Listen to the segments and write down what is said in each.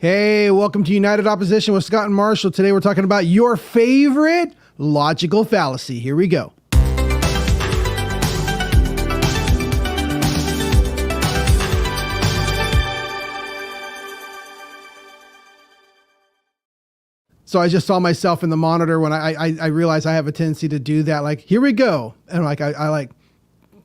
Hey, welcome to United Opposition with Scott and Marshall. Today we're talking about your favorite logical fallacy. Here we go. So I just saw myself in the monitor when I realized I have a tendency to do that. Like, here we go. And like, I like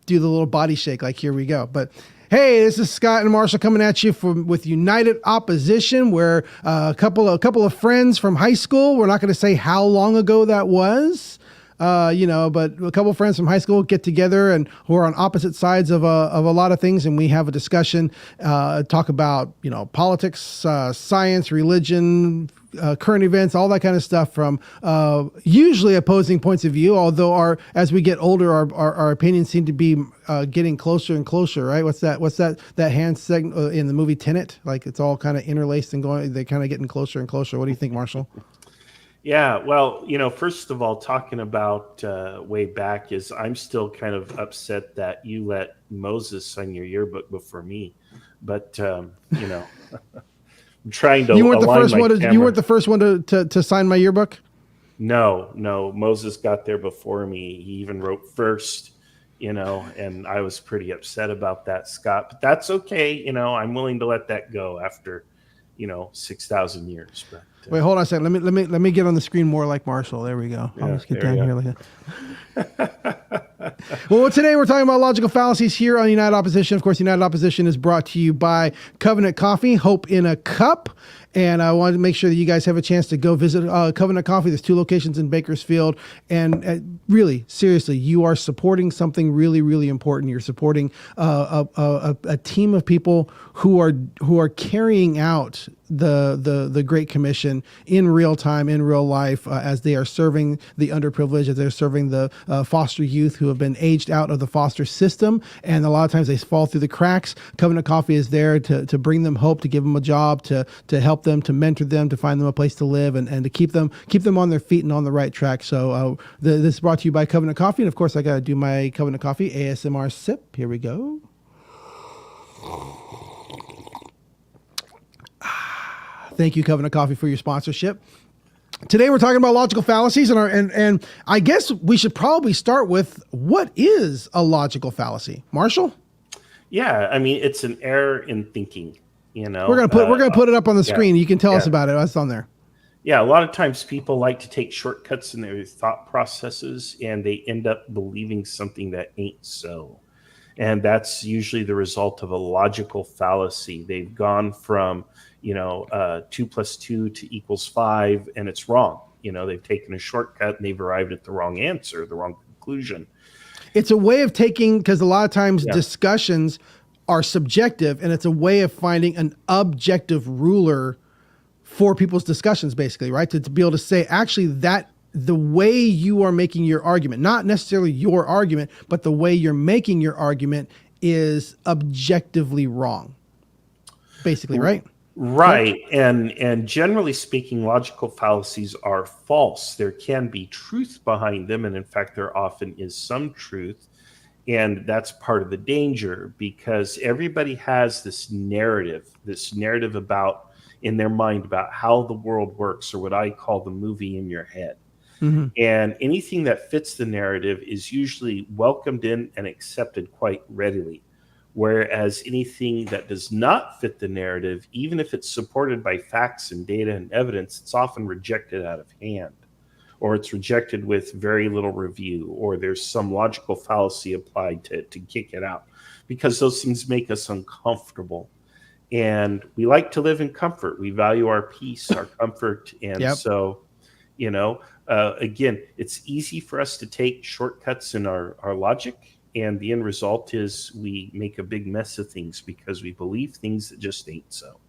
do the little body shake, like, here we go. But hey, this is Scott and Marshall coming at you with United Opposition. We're a couple of friends from high school. We're not going to say how long ago that was, but a couple of friends from high school get together and who are on opposite sides of a lot of things, and we have a discussion, talk about politics, science, religion, current events, all that kind of stuff from usually opposing points of view. Although as we get older, our opinions seem to be getting closer and closer, right? What's that hand signal in the movie Tenet? Like, it's all kind of interlaced and going. They're kind of getting closer and closer. What do you think, Marshall? Yeah, well, first of all, talking about way back is I'm still kind of upset that you let Moses sign your yearbook before me, but I'm trying to. You weren't the first one to sign my yearbook? No. Moses got there before me. He even wrote first, and I was pretty upset about that, Scott. But that's okay. I'm willing to let that go after, 6,000 years. But wait, hold on a second. Let me get on the screen more like Marshall. There we go. I'll just get down here like that. Well, today we're talking about logical fallacies here on United Opposition. Of course, United Opposition is brought to you by Covenant Coffee, Hope in a Cup. And I wanted to make sure that you guys have a chance to go visit Covenant Coffee. There's 2 locations in Bakersfield. And really, seriously, you are supporting something really, really important. You're supporting a team of people who are carrying out the Great Commission in real time, in real life, as they are serving the underprivileged, as they're serving the foster youth who have been aged out of the foster system. And a lot of times they fall through the cracks. Covenant Coffee is there to bring them hope, to give them a job, to help them, to mentor them, to find them a place to live, and to keep them on their feet and on the right track. So this is brought to you by Covenant Coffee. And of course, I got to do my Covenant Coffee ASMR sip. Here we go. Thank you, Covenant Coffee, for your sponsorship. Today we're talking about logical fallacies, and I guess we should probably start with, what is a logical fallacy? Marshall? Yeah, I mean, it's an error in thinking. We're gonna put it up on the screen. You can tell us about it. That's on there. Yeah, a lot of times people like to take shortcuts in their thought processes, and they end up believing something that ain't so. And that's usually the result of a logical fallacy. They've gone from 2 + 2 = 5, and it's wrong. They've taken a shortcut and they've arrived at the wrong answer, the wrong conclusion. It's a way of taking, because a lot of times discussions are subjective, and it's a way of finding an objective ruler for people's discussions, basically, right? To be able to say, actually, that the way you are making your argument, not necessarily your argument, but the way you're making your argument is objectively wrong, basically, right? Right. And generally speaking, logical fallacies are false. There can be truth behind them. And in fact, there often is some truth. And that's part of the danger, because everybody has this narrative about, in their mind, about how the world works, or what I call the movie in your head. Mm-hmm. And anything that fits the narrative is usually welcomed in and accepted quite readily. Whereas anything that does not fit the narrative, even if it's supported by facts and data and evidence, it's often rejected out of hand, or it's rejected with very little review, or there's some logical fallacy applied to kick it out, because those things make us uncomfortable. And we like to live in comfort. We value our peace, our comfort. And so, again, it's easy for us to take shortcuts in our logic. And the end result is we make a big mess of things because we believe things that just ain't so.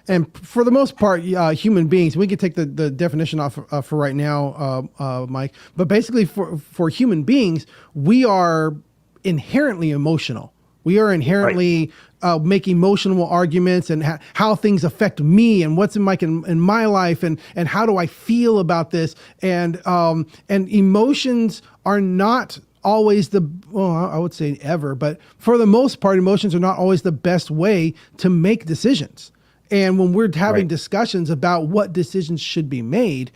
And for the most part, human beings, we can take the definition off for right now, Mike. But basically, for human beings, we are inherently emotional. We are inherently make emotional arguments, and how things affect me, and what's in my life, and how do I feel about this, and emotions are not always I would say ever, but for the most part, emotions are not always the best way to make decisions. And when we're having Right. discussions about what decisions should be made,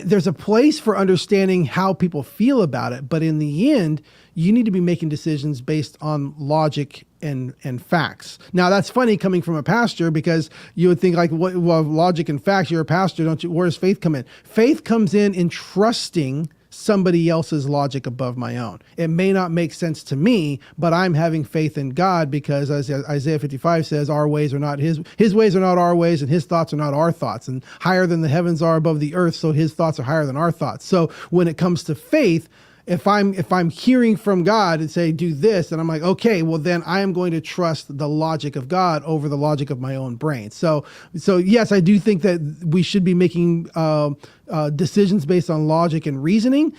there's a place for understanding how people feel about it, but in the end, you need to be making decisions based on logic and facts. Now, that's funny coming from a pastor, because you would think like, well, logic and facts. You're a pastor, don't you? Where does faith come in? Faith comes in trusting somebody else's logic above my own. It may not make sense to me, but I'm having faith in God, because as Isaiah 55 says, our ways are not his ways are not our ways, and his thoughts are not our thoughts, and higher than the heavens are above the earth, so his thoughts are higher than our thoughts. So when it comes to faith, if I'm hearing from God and say, do this, and I'm like, okay, well then I am going to trust the logic of God over the logic of my own brain. So yes, I do think that we should be making decisions based on logic and reasoning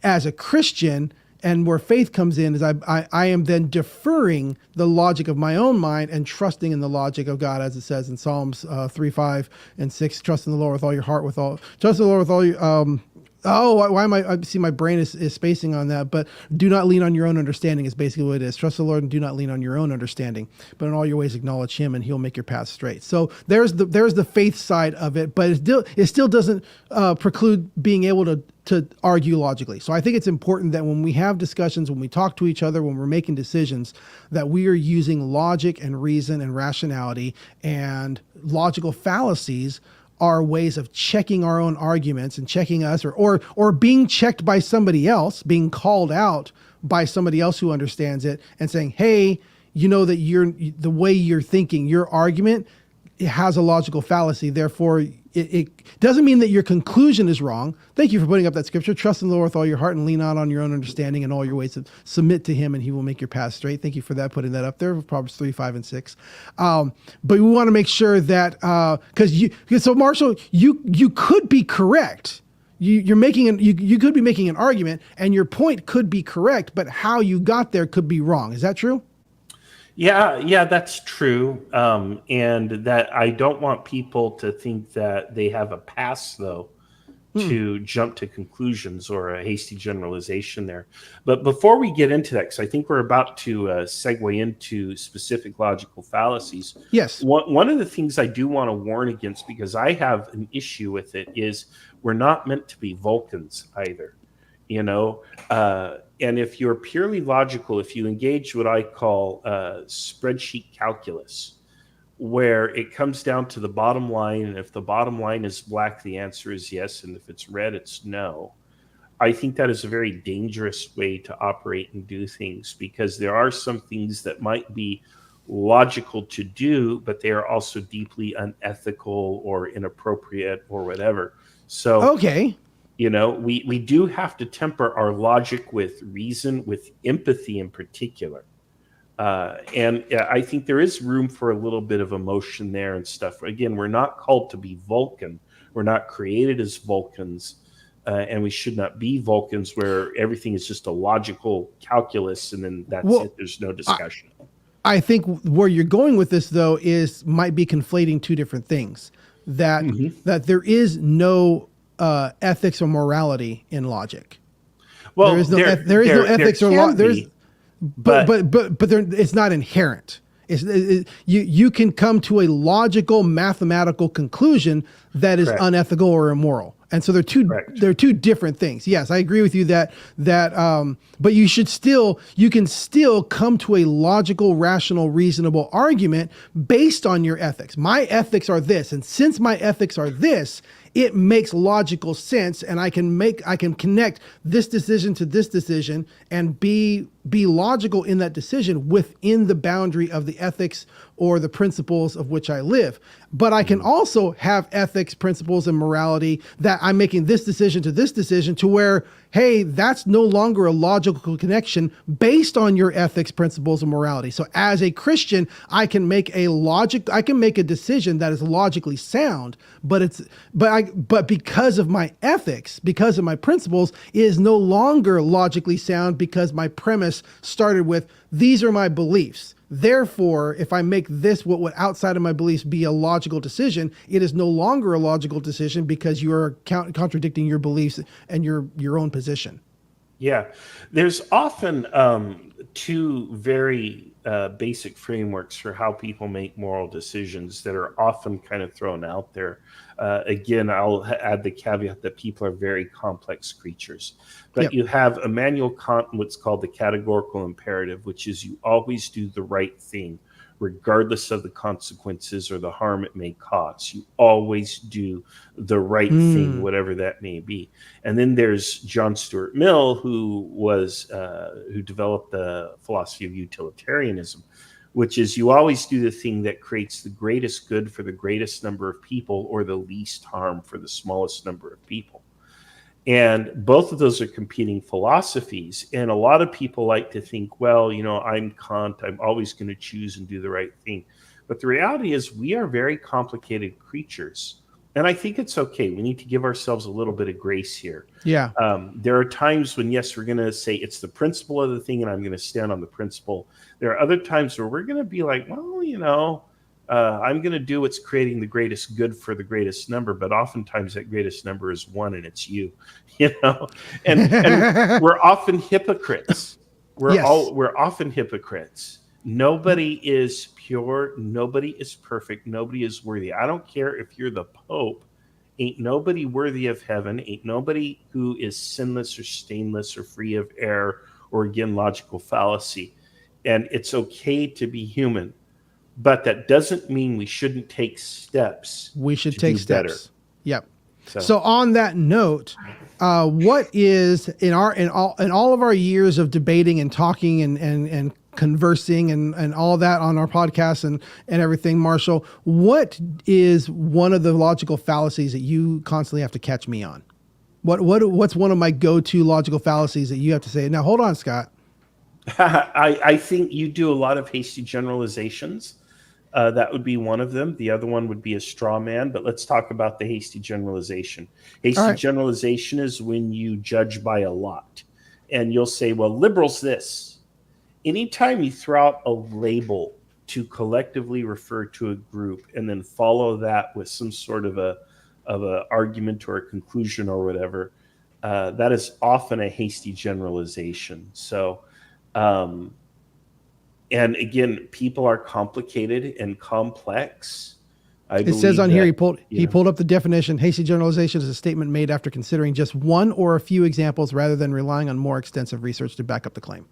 as a Christian. And where faith comes in is I am then deferring the logic of my own mind and trusting in the logic of God, as it says in Psalms 3, 5, and 6. Trust in the Lord with all your heart, trust in the Lord with all your why am I see my brain is spacing on that, but do not lean on your own understanding is basically what it is. Trust the Lord and do not lean on your own understanding, but in all your ways acknowledge him and he'll make your path straight. So there's the faith side of it, but it still doesn't preclude being able to argue logically. So I think it's important that when we have discussions, when we talk to each other, when we're making decisions, that we are using logic and reason and rationality, and logical fallacies are ways of checking our own arguments and checking us, or being checked by somebody else, being called out by somebody else who understands it and saying, hey, you know that the way you're thinking, your argument, it has a logical fallacy. Therefore, it doesn't mean that your conclusion is wrong. Thank you for putting up that scripture. Trust in the Lord with all your heart and lean not on your own understanding, in all your ways to submit to him and he will make your path straight. Thank you for that, putting that up there, Proverbs 3, 5, and 6. But we want to make sure that, so Marshall, you could be correct. You could be making an argument and your point could be correct, but how you got there could be wrong. Is that true? Yeah, that's true. And that I don't want people to think that they have a pass, though, to jump to conclusions or a hasty generalization there. But before we get into that, because I think we're about to segue into specific logical fallacies. Yes. One of the things I do want to warn against, because I have an issue with it, is we're not meant to be Vulcans either. And if you're purely logical, if you engage what I call spreadsheet calculus, where it comes down to the bottom line, and if the bottom line is black, the answer is yes, and if it's red, it's no. I think that is a very dangerous way to operate and do things, because there are some things that might be logical to do, but they are also deeply unethical or inappropriate or whatever. So, okay. We do have to temper our logic with reason, with empathy in particular. And I think there is room for a little bit of emotion there and stuff. Again, we're not called to be Vulcan. We're not created as Vulcans. And we should not be Vulcans where everything is just a logical calculus and then that's it. There's no discussion. I think where you're going with this, though, might be conflating two different things. That there is no ethics or morality in logic. Well, there is no ethics or law. But it's not inherent. You can come to a logical mathematical conclusion that is unethical or immoral. And so they're two different things. Yes, I agree with you that but you can still come to a logical, rational, reasonable argument based on your ethics. My ethics are this, and since my ethics are this, it makes logical sense, and I can connect this decision to this decision and be logical in that decision within the boundary of the ethics or the principles of which I live. But I can also have ethics, principles, and morality that I'm making this decision to this decision to where, hey, that's no longer a logical connection based on your ethics, principles, and morality. So as a Christian, I can make a decision that is logically sound, but because of my ethics, because of my principles, it is no longer logically sound because my premise started with, these are my beliefs. Therefore, if I make this what would outside of my beliefs be a logical decision, it is no longer a logical decision because you are contradicting your beliefs and your own position. Yeah, there's often two very basic frameworks for how people make moral decisions that are often kind of thrown out there. Again, I'll add the caveat that people are very complex creatures. But Yep. you have Immanuel Kant, what's called the categorical imperative, which is you always do the right thing, regardless of the consequences or the harm it may cause. You always do the right thing, whatever that may be. And then there's John Stuart Mill, who developed the philosophy of utilitarianism, which is you always do the thing that creates the greatest good for the greatest number of people or the least harm for the smallest number of people. And both of those are competing philosophies. And a lot of people like to think, well, I'm Kant, I'm always going to choose and do the right thing. But the reality is we are very complicated creatures. And I think it's okay. We need to give ourselves a little bit of grace here. Yeah. There are times when, yes, we're going to say it's the principle of the thing and I'm going to stand on the principle. There are other times where we're going to be like, well, I'm going to do what's creating the greatest good for the greatest number, but oftentimes that greatest number is one, and it's you, and we're often hypocrites. We're often hypocrites. Nobody is pure. Nobody is perfect. Nobody is worthy. I don't care if you're the Pope. Ain't nobody worthy of heaven. Ain't nobody who is sinless or stainless or free of error or, again, logical fallacy. And it's okay to be human. But that doesn't mean we shouldn't take steps. We should take steps. Better. Yep. So on that note, what is in all of our years of debating and talking and conversing and all that on our podcast and everything, Marshall, what is one of the logical fallacies that you constantly have to catch me on? What's one of my go-to logical fallacies that you have to say, now hold on, Scott? I think you do a lot of hasty generalizations. That would be one of them. The other one would be a straw man, but let's talk about the hasty generalization. Hasty generalization is when you judge by a lot, and you'll say, well, liberals this. Anytime you throw out a label to collectively refer to a group and then follow that with some sort of a argument or a conclusion or whatever, that is often a hasty generalization. So, and again, people are complicated and complex. It says on here, he pulled up the definition. Hasty generalization is a statement made after considering just one or a few examples rather than relying on more extensive research to back up the claim.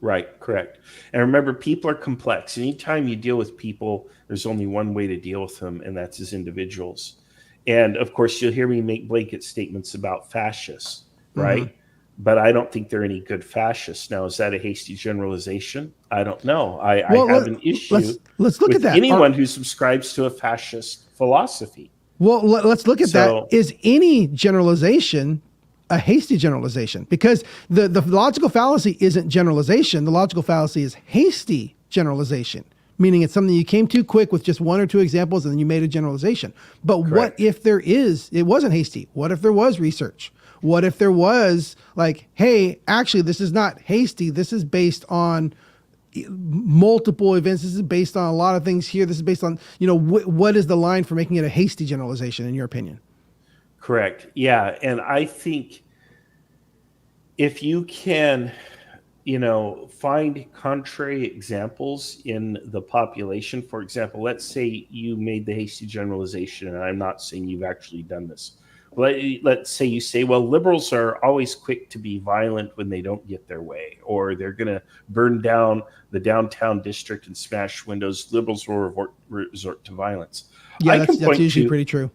Right, correct. And remember, people are complex. Anytime you deal with people, there's only one way to deal with them, and that's as individuals. And of course, you'll hear me make blanket statements about fascists, right? Mm-hmm. But I don't think they're any good fascists. Now, is that a hasty generalization? I don't know. I have an issue let's look with at that. Anyone who subscribes to a fascist philosophy. Well, let's look at that. Is any generalization a hasty generalization? Because the logical fallacy isn't generalization. The logical fallacy is hasty generalization, meaning it's something you came too quick with just one or two examples and then you made a generalization. But Correct. What if it wasn't hasty? What if there was research? What if there was like, hey, actually, this is not hasty. This is based on multiple events. This is based on a lot of things here. This is based on, what is the line for making it a hasty generalization in your opinion? Correct. Yeah. And I think if you can, find contrary examples in the population, for example, let's say you made the hasty generalization, and I'm not saying you've actually done this. Let's say you say, well, liberals are always quick to be violent when they don't get their way, or they're going to burn down the downtown district and smash windows. Liberals will resort to violence. Yeah, that's usually pretty true.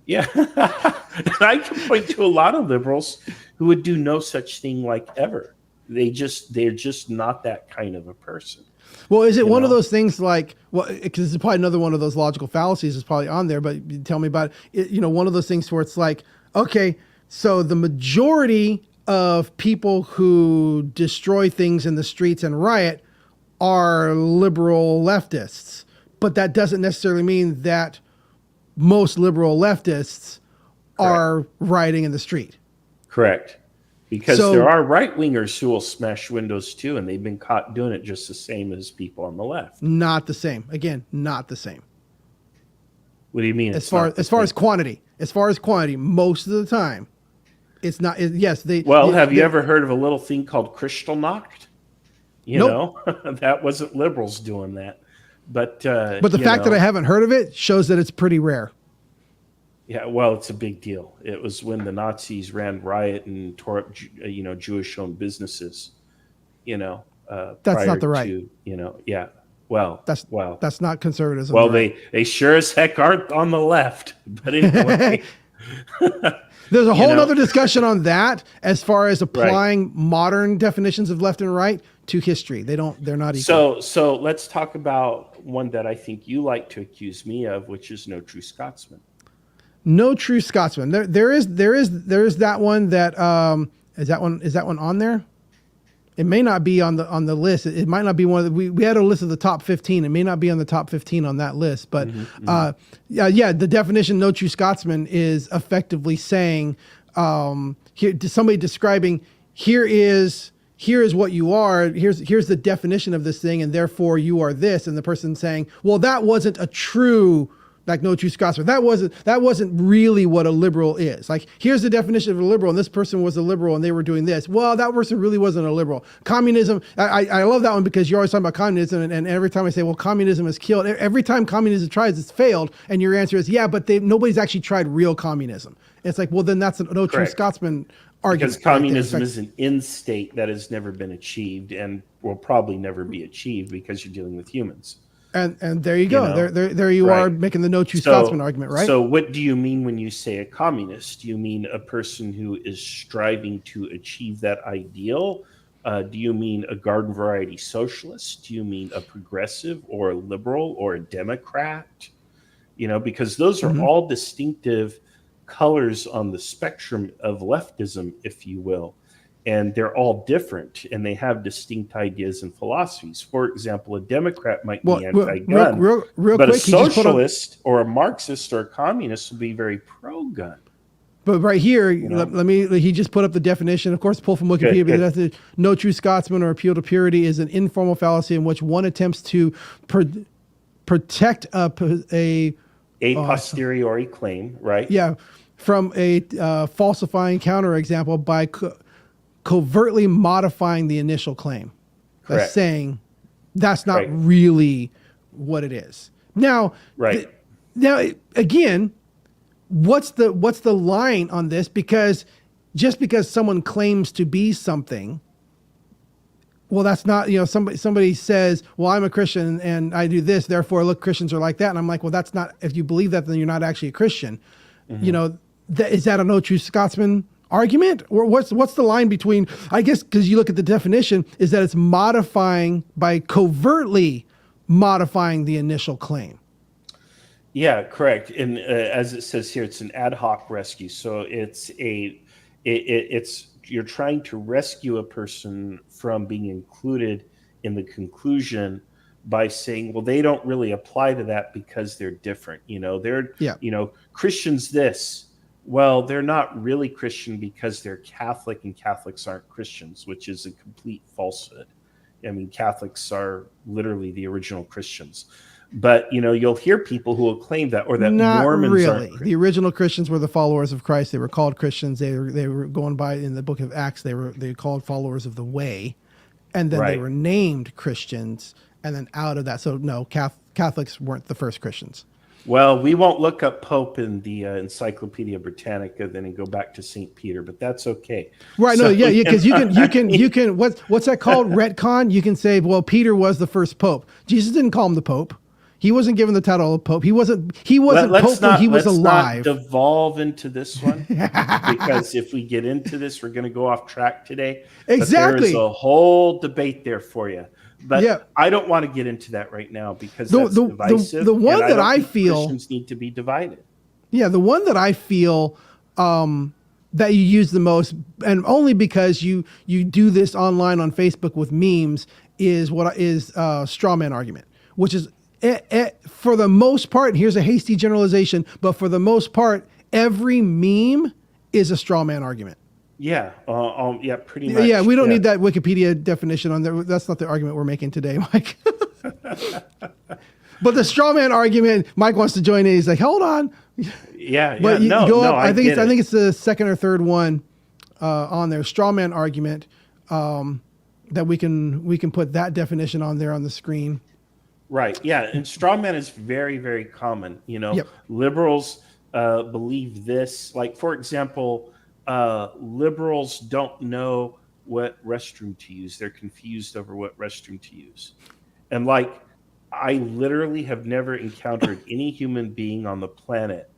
Yeah. I can point to a lot of liberals who would do no such thing like ever. They're just not that kind of a person. Well, is it one of those things like, because it's probably another one of those logical fallacies is probably on there, but tell me about it. One of those things where it's like, okay, so the majority of people who destroy things in the streets and riot are liberal leftists, but that doesn't necessarily mean that most liberal leftists are rioting in the street. Correct. Because there are right-wingers who will smash windows too, and they've been caught doing it just the same as people on the left. Not the same. Again, not the same. What do you mean? As far as quantity, most of the time, it's not. Yes, they. Well, have you ever heard of a little thing called Kristallnacht? You Nope. know, that wasn't liberals doing that. But But the fact that I haven't heard of it shows that it's pretty rare. yeah, well, it's a big deal. It was when the Nazis ran riot and tore up, Jewish-owned businesses. That's not the right. Yeah. Well, That's not conservatism. Well, right? they sure as heck aren't on the left. But anyway, there's a whole other discussion on that as far as applying right. modern definitions of left and right to history. They're not equal. So let's talk about one that I think you like to accuse me of, which is no true Scotsman. No true Scotsman. There is that one that is that one on there? It may not be on the list. It might not be one of we had a list of the top 15. It may not be on the top 15 on that list. But the definition no true Scotsman is effectively saying here somebody describing here is what you are. Here's the definition of this thing, and therefore you are this. And the person saying, well, that wasn't a true. Like no true Scotsman. That wasn't really what a liberal is. Like here's the definition of a liberal, and this person was a liberal, and they were doing this. Well, that person really wasn't a liberal. Communism. I love that one because you're always talking about communism, and every time I say, well, communism has killed. Every time communism tries, it's failed, and your answer is, yeah, but nobody's actually tried real communism. It's like, well, then that's a no true Scotsman argument. Because communism is an end state that has never been achieved and will probably never be achieved because you're dealing with humans. And there you go. There you are making the no true Scotsman argument, right? So what do you mean when you say a communist? Do you mean a person who is striving to achieve that ideal? Do you mean a garden variety socialist? Do you mean a progressive or a liberal or a Democrat? Because those are all distinctive colors on the spectrum of leftism, if you will. And they're all different, and they have distinct ideas and philosophies. For example, a Democrat might be anti-gun, real but quick, a socialist or a Marxist or a communist will be very pro-gun. But right here, he just put up the definition, of course, pulled from Wikipedia, but that's no true Scotsman or appeal to purity is an informal fallacy in which one attempts to protect a posteriori claim, right? Yeah, from a falsifying counterexample by covertly modifying the initial claim. Correct. That's saying that's not really what it is. Now, again, what's the line on this? Because just because someone claims to be something, well, that's not, somebody says, well, I'm a Christian and I do this, therefore, look, Christians are like that. And I'm like, well, that's not, if you believe that, then you're not actually a Christian. Mm-hmm. Is that a no true Scotsman argument? Or what's the line between, I guess, because you look at the definition, is that it's modifying by covertly modifying the initial claim. Yeah, correct. And as it says here, it's an ad hoc rescue. So it's you're trying to rescue a person from being included in the conclusion by saying, well, they don't really apply to that because they're different. Christians this. Well, they're not really Christian because they're Catholic, and Catholics aren't Christians, which is a complete falsehood. I mean, Catholics are literally the original Christians. But, you'll hear people who will claim that, or that not Mormons really. aren't. The original Christians were the followers of Christ. They were called Christians. They were going by, in the book of Acts, they called followers of the way. And then they were named Christians. And then out of that, so no, Catholics weren't the first Christians. Well, we won't look up Pope in the Encyclopedia Britannica then and go back to St. Peter, but that's okay. Right? So, because you can what's that called? Retcon. You can say, well, Peter was the first Pope. Jesus didn't call him the Pope. He wasn't given the title of Pope. He wasn't Pope when he was alive. Let's not devolve into this one because if we get into this, we're going to go off track today. Exactly. But there is a whole debate there for you. But I don't want to get into that right now because that's divisive. The one that I feel Christians need to be divided. Yeah, the one that I feel that you use the most, and only because you do this online on Facebook with memes, is straw man argument, which is for the most part. Here's a hasty generalization, but for the most part, every meme is a straw man argument. Yeah, pretty much. Yeah, we don't need that Wikipedia definition on there. That's not the argument we're making today, Mike. But the straw man argument, Mike wants to join in. He's like, hold on. But I think it's the second or third one on there. Straw man argument. that we can put that definition on there on the screen. Right. Yeah. And straw man is very, very common. Yep. Liberals believe this. Like, for example, liberals don't know what restroom to use. They're confused over what restroom to use. And like, I literally have never encountered any human being on the planet,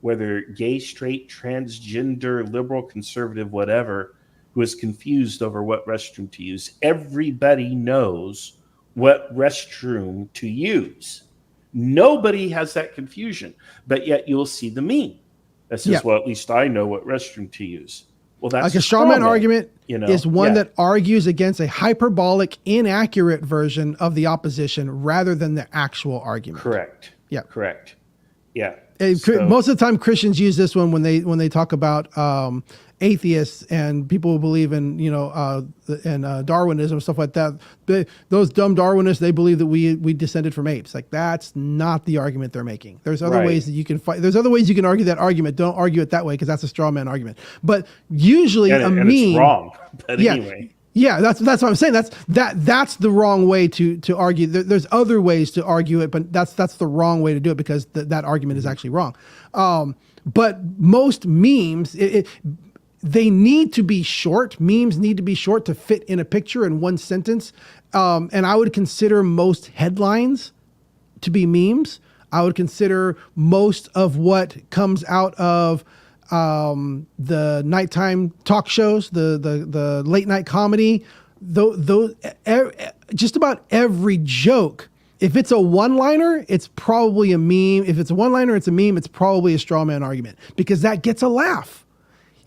whether gay, straight, transgender, liberal, conservative, whatever, who is confused over what restroom to use. Everybody knows what restroom to use. Nobody has that confusion, but yet you'll see the meme that says, well, at least I know what restroom to use. Well, that's like a straw man argument is one that argues against a hyperbolic, inaccurate version of the opposition rather than the actual argument. Correct. Yeah. Correct. Yeah. Most of the time Christians use this one when they talk about atheists and people who believe in Darwinism and stuff like that. Those dumb Darwinists, they believe that we descended from apes. Like, that's not the argument they're making. There's other ways that you can fight. There's other ways you can argue that argument. Don't argue it that way because that's a straw man argument. But usually a meme, it's wrong. But anyway. Yeah, that's what I'm saying. That's the wrong way to argue. There's other ways to argue it, but that's the wrong way to do it because that argument is actually wrong. But most memes, they need to be short. Memes need to be short to fit in a picture in one sentence. And I would consider most headlines to be memes. I would consider most of what comes out of the nighttime talk shows, the late night comedy, just about every joke. If it's a one-liner, it's probably a meme. If it's a one-liner, it's a meme. It's probably a straw man argument because that gets a laugh.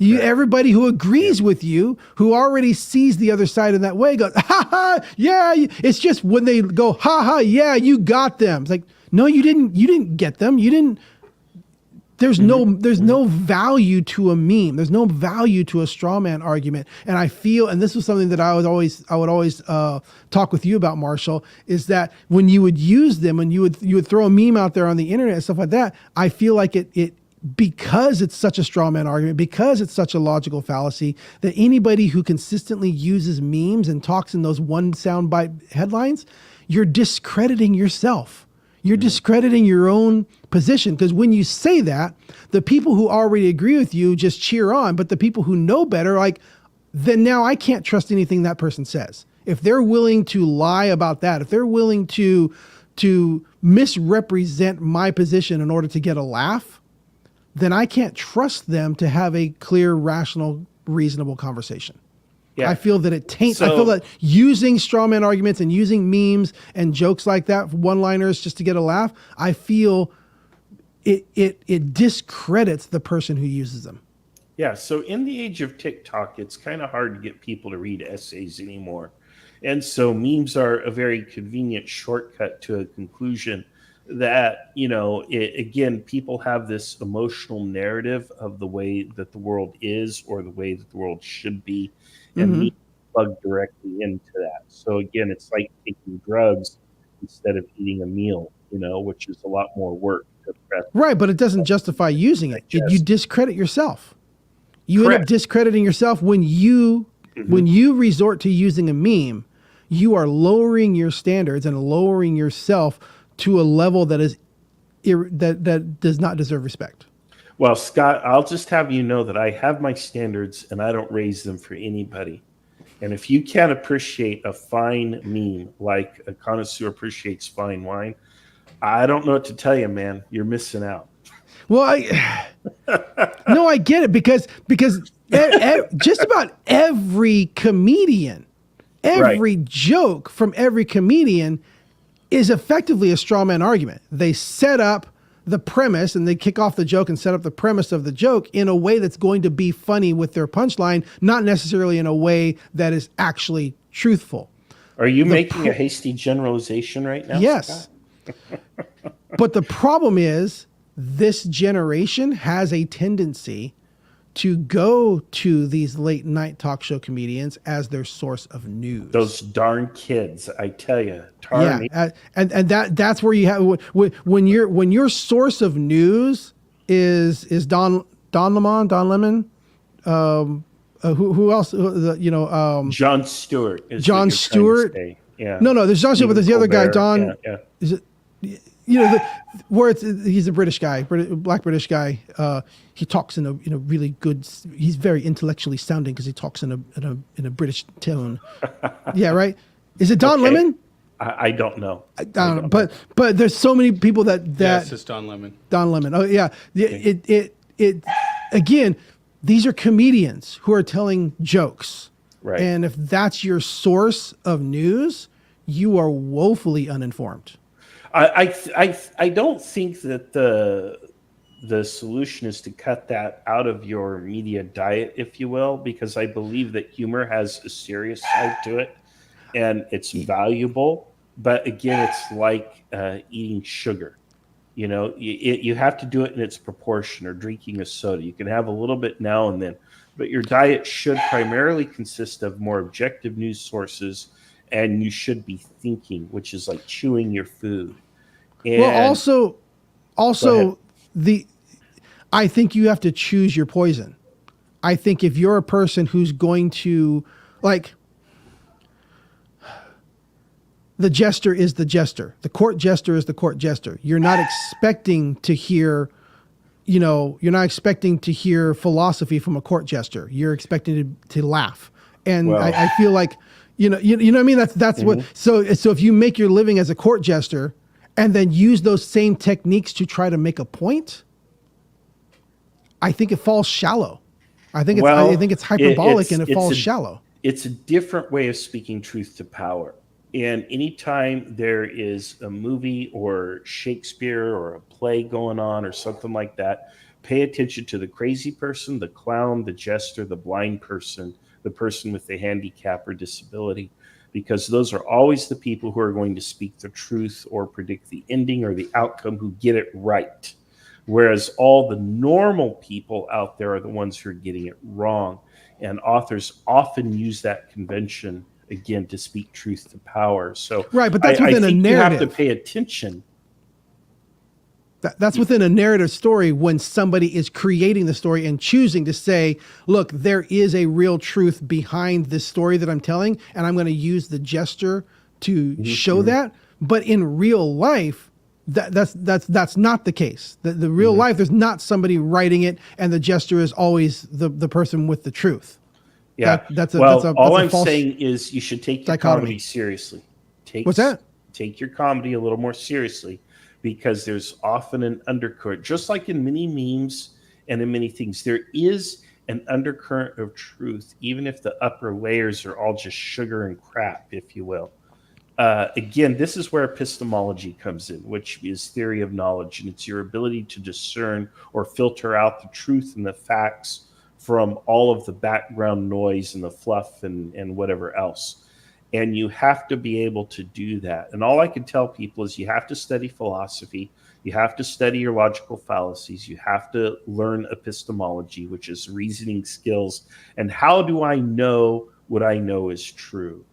Everybody who agrees with you, who already sees the other side in that way, goes, ha ha, yeah. It's just when they go, ha ha, yeah, you got them. It's like, no, you didn't. You didn't get them. You didn't. There's no value to a meme. There's no value to a straw man argument. And I feel, and this was something that I would always talk with you about, Marshall, is that when you would use them, and you would throw a meme out there on the internet and stuff like that, I feel like it because it's such a straw man argument, because it's such a logical fallacy, that anybody who consistently uses memes and talks in those one soundbite headlines, you're discrediting yourself. You're discrediting your own position, because when you say that, the people who already agree with you just cheer on, but the people who know better, like, then now I can't trust anything that person says. If they're willing to lie about that, if they're willing to misrepresent my position in order to get a laugh, then I can't trust them to have a clear, rational, reasonable conversation. Yeah. I feel that it taints. I feel that using straw man arguments and using memes and jokes like that, one-liners just to get a laugh, I feel it discredits the person who uses them. Yeah. So in the age of TikTok, it's kind of hard to get people to read essays anymore. And so memes are a very convenient shortcut to a conclusion that, again, people have this emotional narrative of the way that the world is or the way that the world should be. And memes plug directly into that. So again, it's like taking drugs instead of eating a meal, which is a lot more work to prep. Right, but it doesn't justify using it. You discredit yourself. You end up discrediting yourself when you resort to using a meme. You are lowering your standards and lowering yourself to a level that is that does not deserve respect. Well, Scott, I'll just have you know that I have my standards and I don't raise them for anybody. And if you can't appreciate a fine meme like a connoisseur appreciates fine wine, I don't know what to tell you, man. You're missing out. Well, I get it because just about every comedian, every joke from every comedian is effectively a straw man argument. They set up the premise and they kick off the joke and set up the premise of the joke in a way that's going to be funny with their punchline, not necessarily in a way that is actually truthful. Are you making a hasty generalization right now? Yes. But the problem is this generation has a tendency to go to these late night talk show comedians as their source of news. Those darn kids, I tell you. And that's where you have when your source of news is Don Lemon, who else? Jon Stewart. Is Jon what you're trying to Stewart. say. Yeah. No, there's Jon Stewart, but there's the other guy, Don. Yeah. Is it? He's a British guy, black British guy. He talks in a really good. He's very intellectually sounding because he talks in a British tone. Yeah, right. Is it Don Lemon? I don't know. I don't know. But there's so many people that Yes, it's Don Lemon. Don Lemon. Oh yeah. It again. These are comedians who are telling jokes. Right. And if that's your source of news, you are woefully uninformed. I don't think that the solution is to cut that out of your media diet, if you will, because I believe that humor has a serious side to it, and it's valuable. But again, it's like eating sugar. You have to do it in its proportion, or drinking a soda. You can have a little bit now and then, but your diet should primarily consist of more objective news sources, and you should be thinking, which is like chewing your food. And well, also I think you have to choose your poison. I think if you're a person who's going to, like, the jester is the jester. The court jester is the court jester. You're not expecting to hear, you're not expecting to hear philosophy from a court jester. You're expecting to laugh. And I feel like, you know what I mean? That's what, so if you make your living as a court jester and then use those same techniques to try to make a point, I think it falls shallow. I think it's hyperbolic and it falls shallow. It's a different way of speaking truth to power. And anytime there is a movie or Shakespeare or a play going on or something like that, pay attention to the crazy person, the clown, the jester, the blind person, the person with the handicap or disability, because those are always the people who are going to speak the truth or predict the ending or the outcome, who get it right. Whereas all the normal people out there are the ones who are getting it wrong. And authors often use that convention, again, to speak truth to power. So right, but that's within a narrative. You have to pay attention. That's within a narrative story, when somebody is creating the story and choosing to say, look, there is a real truth behind this story that I'm telling, and I'm going to use the gesture to show that. But in real life, that's not the case. The real life, there's not somebody writing it, and the gesture is always the person with the truth. Yeah. All I'm saying is you should take your comedy seriously. What's that? Take your comedy a little more seriously, because there's often an undercurrent, just like in many memes and in many things. There is an undercurrent of truth, even if the upper layers are all just sugar and crap, if you will. Again, this is where epistemology comes in, which is theory of knowledge, and it's your ability to discern or filter out the truth and the facts from all of the background noise and the fluff and whatever else. And you have to be able to do that. And all I can tell people is you have to study philosophy. You have to study your logical fallacies. You have to learn epistemology, which is reasoning skills. And how do I know what I know is true?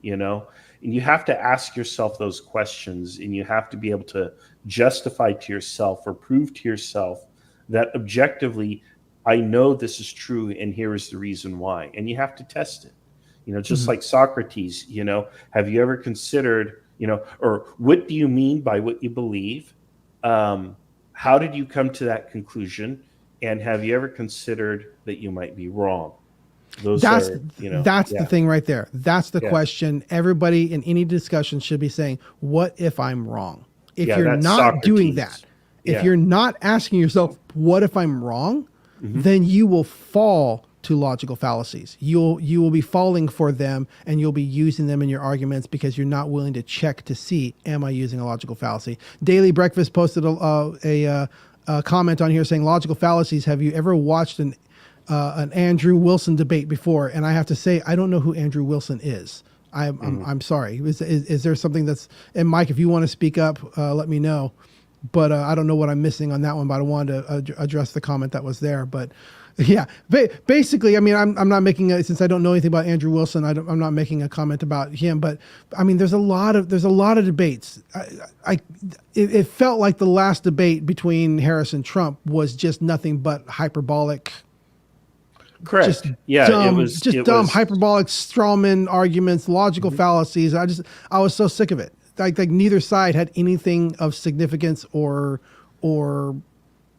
And you have to ask yourself those questions, and you have to be able to justify to yourself or prove to yourself that objectively, I know this is true, and here is the reason why. And you have to test it. Just like Socrates, have you ever considered, or what do you mean by what you believe? How did you come to that conclusion? And have you ever considered that you might be wrong? That's the thing right there. That's the question. Everybody in any discussion should be saying, what if I'm wrong? If you're not Socrates. Doing that, if you're not asking yourself, what if I'm wrong? Then you will fall to logical fallacies. You will be falling for them, and you'll be using them in your arguments because you're not willing to check to see, am I using a logical fallacy? Daily Breakfast posted a comment on here saying, logical fallacies, have you ever watched an Andrew Wilson debate before? And I have to say, I don't know who Andrew Wilson is. I'm sorry. Is there something that's, and Mike, if you want to speak up, let me know. But I don't know what I'm missing on that one, but I wanted to address the comment that was there. But yeah, basically, I mean, I'm not making since I don't know anything about Andrew Wilson, I'm not making a comment about him. But I mean, there's a lot of debates. It felt like the last debate between Harris and Trump was just nothing but hyperbolic. Correct. just Yeah, dumb, it dumb was hyperbolic strawman arguments, logical fallacies. I was so sick of it. Like neither side had anything of significance or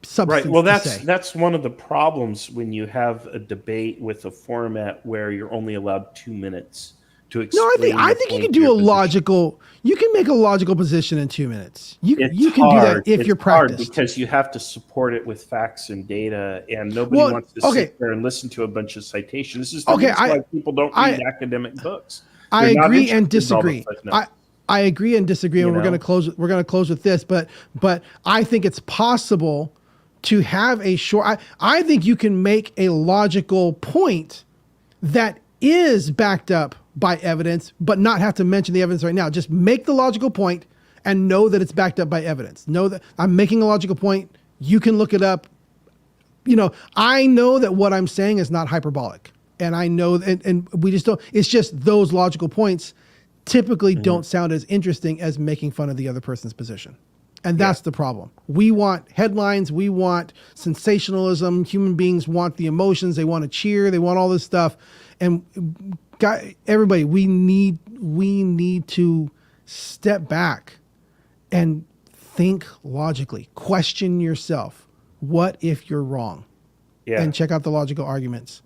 substance right. Well, to say. that's one of the problems when you have a debate with a format where you're only allowed 2 minutes to explain. I think you can do you can make a logical position in 2 minutes. You can do that if you're practiced. Because you have to support it with facts and data, and nobody wants to sit there and listen to a bunch of citations. This is the reason why people don't read academic books. I agree and disagree. I agree and disagree, and we're going to close. We're going to close with this, but I think it's possible to have a short. I think you can make a logical point that is backed up by evidence, but not have to mention the evidence right now. Just make the logical point and know that it's backed up by evidence. Know that I'm making a logical point. You can look it up. I know that what I'm saying is not hyperbolic, and I know, and we just don't. It's just those logical points typically don't sound as interesting as making fun of the other person's position. And that's the problem. We want headlines. We want sensationalism. Human beings want the emotions. They want to cheer. They want all this stuff. And everybody, we need to step back and think logically. Question yourself. What if you're wrong? Yeah. And check out the logical arguments.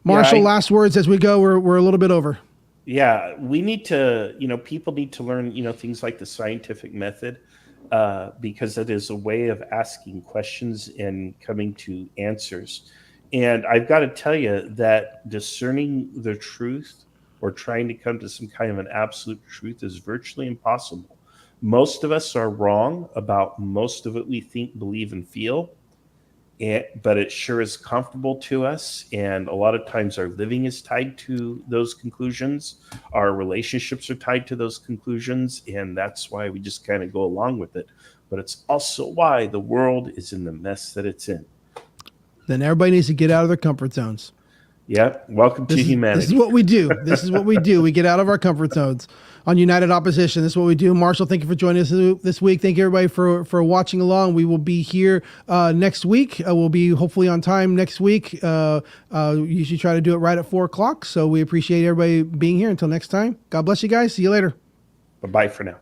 Marshall, last words as we go. We're a little bit over. Yeah, we need to, people need to learn, things like the scientific method, because it is a way of asking questions and coming to answers. And I've got to tell you that discerning the truth or trying to come to some kind of an absolute truth is virtually impossible. Most of us are wrong about most of what we think, believe, and feel. But it sure is comfortable to us. And a lot of times our living is tied to those conclusions. Our relationships are tied to those conclusions. And that's why we just kind of go along with it. But it's also why the world is in the mess that it's in. Then everybody needs to get out of their comfort zones. Yep. Welcome to humanity. This is what we do. This is what we do. We get out of our comfort zones on United Opposition. This is what we do. Marshall, thank you for joining us this week. Thank you, everybody, for watching along. We will be here next week. We'll be hopefully on time next week. Usually try to do it right at 4 o'clock. So we appreciate everybody being here. Until next time, God bless you guys. See you later. Bye-bye for now.